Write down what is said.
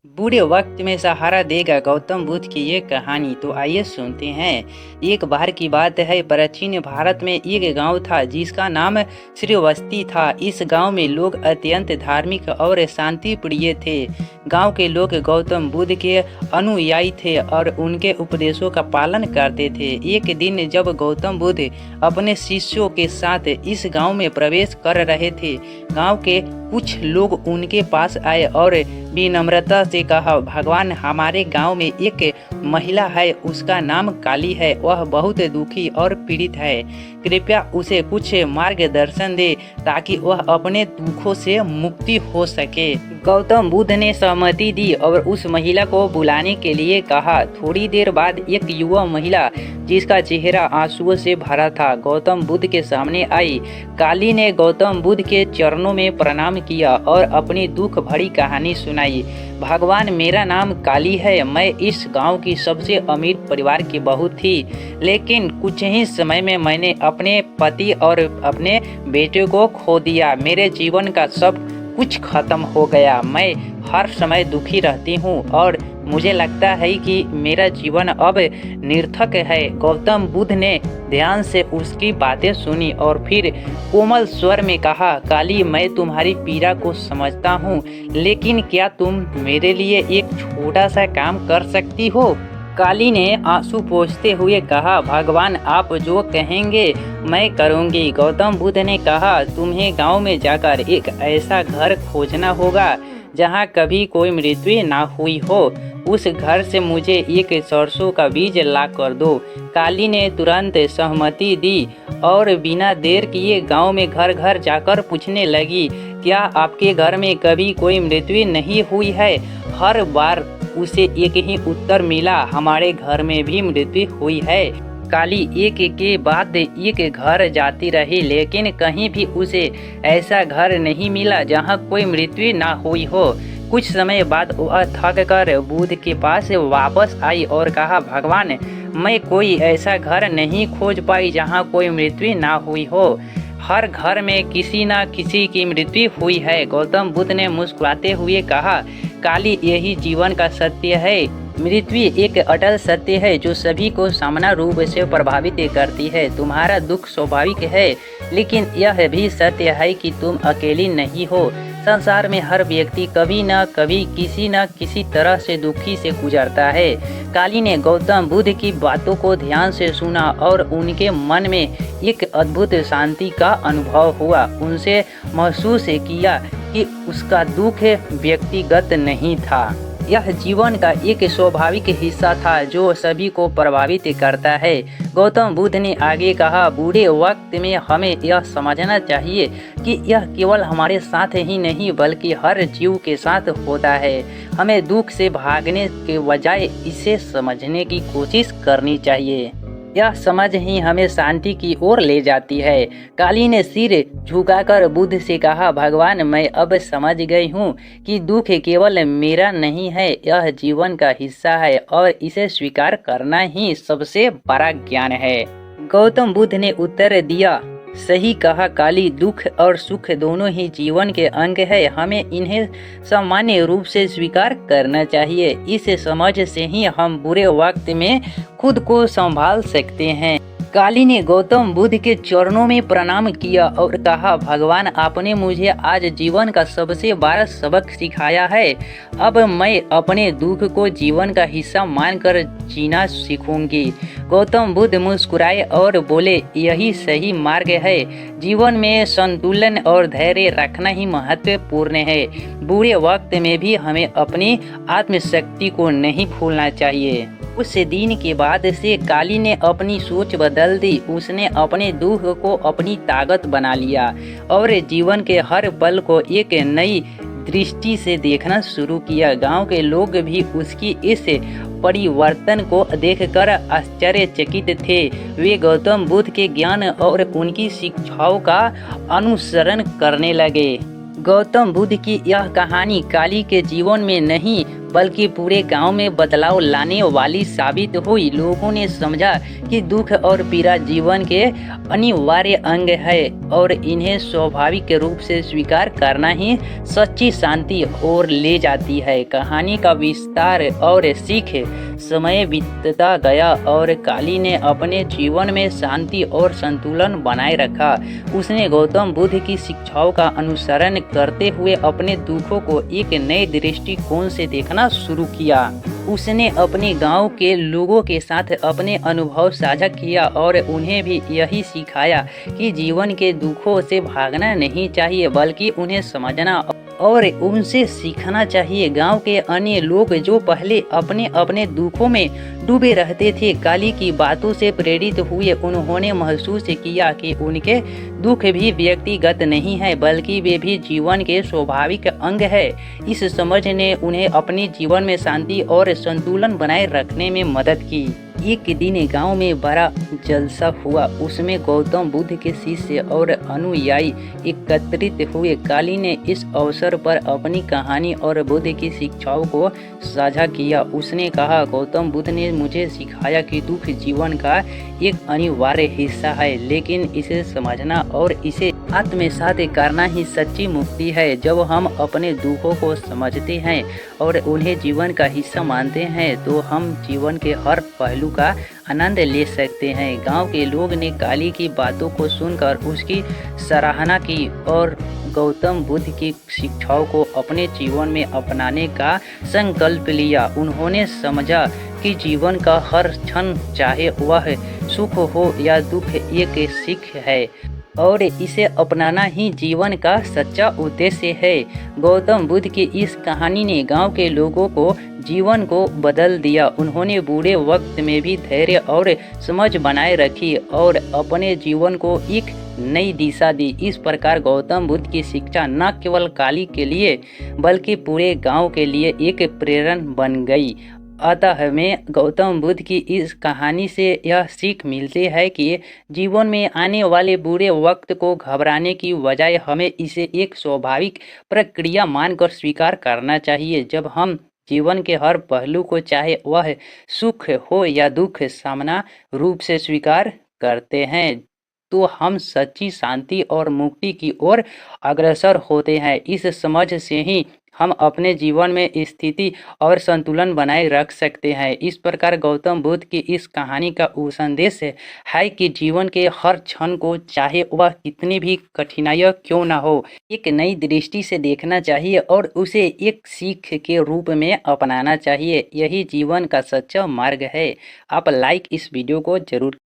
बुरे वक्त में सहारा देगा गौतम बुद्ध की ये कहानी। तो आइए सुनते हैं। एक बार की बात है, प्राचीन भारत में एक गांव था जिसका नाम श्रीवस्ती था। इस गांव में लोग अत्यंत धार्मिक और शांति प्रिय थे। गांव के लोग गौतम बुद्ध के अनुयायी थे और उनके उपदेशों का पालन करते थे। एक दिन जब गौतम बुद्ध अपने शिष्यों के साथ इस गांव में प्रवेश कर रहे थे, गांव के कुछ लोग उनके पास आए और विनम्रता से कहा, भगवान, हमारे गांव में एक महिला है, उसका नाम काली है। वह बहुत दुखी और पीड़ित है। कृपया उसे कुछ मार्गदर्शन दे ताकि वह अपने दुखों से मुक्ति हो सके। गौतम बुद्ध ने सहमति दी और उस महिला को बुलाने के लिए कहा। थोड़ी देर बाद एक युवा महिला जिसका चेहरा आंसुओं से भरा था गौतम बुद्ध के सामने आई। काली ने गौतम बुद्ध के चरणों में प्रणाम किया और अपनी दुख भरी कहानी सुनाई। भगवान, मेरा नाम काली है। मैं इस गांव की सबसे अमीर परिवार की बहू थी, लेकिन कुछ ही समय में मैंने अपने पति और अपने बेटे को खो दिया। मेरे जीवन का सब कुछ खत्म हो गया। मैं हर समय दुखी रहती हूँ और मुझे लगता है कि मेरा जीवन अब निरर्थक है। गौतम बुद्ध ने ध्यान से उसकी बातें सुनी और फिर कोमल स्वर में कहा, काली, मैं तुम्हारी पीड़ा को समझता हूँ, लेकिन क्या तुम मेरे लिए एक छोटा सा काम कर सकती हो? काली ने आंसू पोंछते हुए कहा, भगवान, आप जो कहेंगे मैं करूंगी। गौतम बुद्ध ने कहा, तुम्हें गांव में जाकर एक ऐसा घर खोजना होगा जहां कभी कोई मृत्यु ना हुई हो। उस घर से मुझे एक सरसों का बीज ला कर दो। काली ने तुरंत सहमति दी और बिना देर किए गांव में घर घर जाकर पूछने लगी, क्या आपके घर में कभी कोई मृत्यु नहीं हुई है? हर बार उसे एक ही उत्तर मिला, हमारे घर में भी मृत्यु हुई है। काली एक के बाद एक घर जाती रही, लेकिन कहीं भी उसे ऐसा घर नहीं मिला जहां कोई मृत्यु ना हुई हो। कुछ समय बाद वह थक कर बुद्ध के पास वापस आई और कहा, भगवान, मैं कोई ऐसा घर नहीं खोज पाई जहां कोई मृत्यु ना हुई हो। हर घर में किसी न किसी की मृत्यु हुई है। गौतम बुद्ध ने मुस्कुराते हुए कहा, काली, यही जीवन का सत्य है। मृत्यु एक अटल सत्य है जो सभी को समान रूप से प्रभावित करती है। तुम्हारा दुख स्वाभाविक है, लेकिन यह भी सत्य है कि तुम अकेली नहीं हो। संसार में हर व्यक्ति कभी न कभी किसी न किसी तरह से दुखी से गुजरता है। काली ने गौतम बुद्ध की बातों को ध्यान से सुना और उनके मन में एक अद्भुत शांति का अनुभव हुआ। उनसे महसूस किया कि उसका दुख व्यक्तिगत नहीं था, यह जीवन का एक स्वाभाविक हिस्सा था जो सभी को प्रभावित करता है। गौतम बुद्ध ने आगे कहा, बुरे वक्त में हमें यह समझना चाहिए कि यह केवल हमारे साथ ही नहीं बल्कि हर जीव के साथ होता है। हमें दुख से भागने के बजाय इसे समझने की कोशिश करनी चाहिए। यह समझ ही हमें शांति की ओर ले जाती है। काली ने सिर झुकाकर बुद्ध से कहा, भगवान, मैं अब समझ गई हूँ कि दुख केवल मेरा नहीं है, यह जीवन का हिस्सा है और इसे स्वीकार करना ही सबसे बड़ा ज्ञान है। गौतम बुद्ध ने उत्तर दिया, सही कहा काली, दुख और सुख दोनों ही जीवन के अंग है। हमें इन्हें सामान्य रूप से स्वीकार करना चाहिए। इस समझ से ही हम बुरे वक्त में खुद को संभाल सकते हैं। काली ने गौतम बुद्ध के चरणों में प्रणाम किया और कहा, भगवान, आपने मुझे आज जीवन का सबसे बड़ा सबक सिखाया है। अब मैं अपने दुख को जीवन का हिस्सा मानकर जीना सीखूंगी। गौतम बुद्ध मुस्कुराए और बोले, यही सही मार्ग है। जीवन में संतुलन और धैर्य रखना ही महत्वपूर्ण है। बुरे वक्त में भी हमें अपनी आत्मशक्ति को नहीं भूलना चाहिए। उस दिन के बाद से काली ने अपनी सोच बदल दी। उसने अपने दुख को अपनी ताकत बना लिया और जीवन के हर पल को एक नई दृष्टि से देखना शुरू किया। गांव के लोग भी उसकी इस परिवर्तन को देखकर आश्चर्यचकित थे। वे गौतम बुद्ध के ज्ञान और उनकी शिक्षाओं का अनुसरण करने लगे। गौतम बुद्ध की यह कहानी काली के जीवन में नहीं बल्कि पूरे गांव में बदलाव लाने वाली साबित हुई। लोगों ने समझा कि दुख और पीड़ा जीवन के अनिवार्य अंग है और इन्हें स्वाभाविक रूप से स्वीकार करना ही सच्ची शांति ओर ले जाती है। कहानी का विस्तार और सीख समय बीतता गया और काली ने अपने जीवन में शांति और संतुलन बनाए रखा। उसने गौतम बुद्ध की शिक्षाओं का अनुसरण करते हुए अपने दुखों को एक नए दृष्टिकोण से देखना शुरू किया। उसने अपने गांव के लोगों के साथ अपने अनुभव साझा किया और उन्हें भी यही सिखाया कि जीवन के दुखों से भागना नहीं चाहिए बल्कि उन्हें समझना और उनसे सीखना चाहिए। गांव के अन्य लोग जो पहले अपने अपने दुखों में डूबे रहते थे, काली की बातों से प्रेरित हुए। उन्होंने महसूस किया कि उनके दुख भी व्यक्तिगत नहीं है बल्कि वे भी जीवन के स्वाभाविक अंग है। इस समझ ने उन्हें अपने जीवन में शांति और संतुलन बनाए रखने में मदद की। एक दिन गांव में बड़ा जलसा हुआ। उसमें गौतम बुद्ध के शिष्य और अनुयायी एकत्रित हुए। काली ने इस अवसर पर अपनी कहानी और बुद्ध की शिक्षाओं को साझा किया। उसने कहा, गौतम बुद्ध ने मुझे सिखाया कि दुख जीवन का एक अनिवार्य हिस्सा है, लेकिन इसे समझना और इसे आत्मसात करना ही सच्ची मुक्ति है। जब हम अपने दुखों को समझते हैं और उन्हें जीवन का हिस्सा मानते हैं तो हम जीवन के हर पहलू का आनंद ले सकते हैं। गांव के लोग ने काली की बातों को सुनकर उसकी सराहना की और गौतम बुद्ध की शिक्षाओं को अपने जीवन में अपनाने का संकल्प लिया। उन्होंने समझा कि जीवन का हर क्षण, चाहे वह सुख हो या दुख, एक सीख है और इसे अपनाना ही जीवन का सच्चा उद्देश्य है। गौतम बुद्ध की इस कहानी ने गांव के लोगों को जीवन को बदल दिया। उन्होंने बुरे वक्त में भी धैर्य और समझ बनाए रखी और अपने जीवन को एक नई दिशा दी। इस प्रकार गौतम बुद्ध की शिक्षा न केवल काली के लिए बल्कि पूरे गांव के लिए एक प्रेरणा बन गई। अतः हमें गौतम बुद्ध की इस कहानी से यह सीख मिलती है कि जीवन में आने वाले बुरे वक्त को घबराने की बजाय हमें इसे एक स्वाभाविक प्रक्रिया मानकर स्वीकार करना चाहिए। जब हम जीवन के हर पहलू को, चाहे वह सुख हो या दुख, समान रूप से स्वीकार करते हैं तो हम सच्ची शांति और मुक्ति की ओर अग्रसर होते हैं। इस समझ से ही हम अपने जीवन में स्थिति और संतुलन बनाए रख सकते हैं। इस प्रकार गौतम बुद्ध की इस कहानी का संदेश है कि जीवन के हर क्षण को, चाहे वह कितनी भी कठिनाइयाँ क्यों ना हो, एक नई दृष्टि से देखना चाहिए और उसे एक सीख के रूप में अपनाना चाहिए। यही जीवन का सच्चा मार्ग है। आप लाइक इस वीडियो को जरूर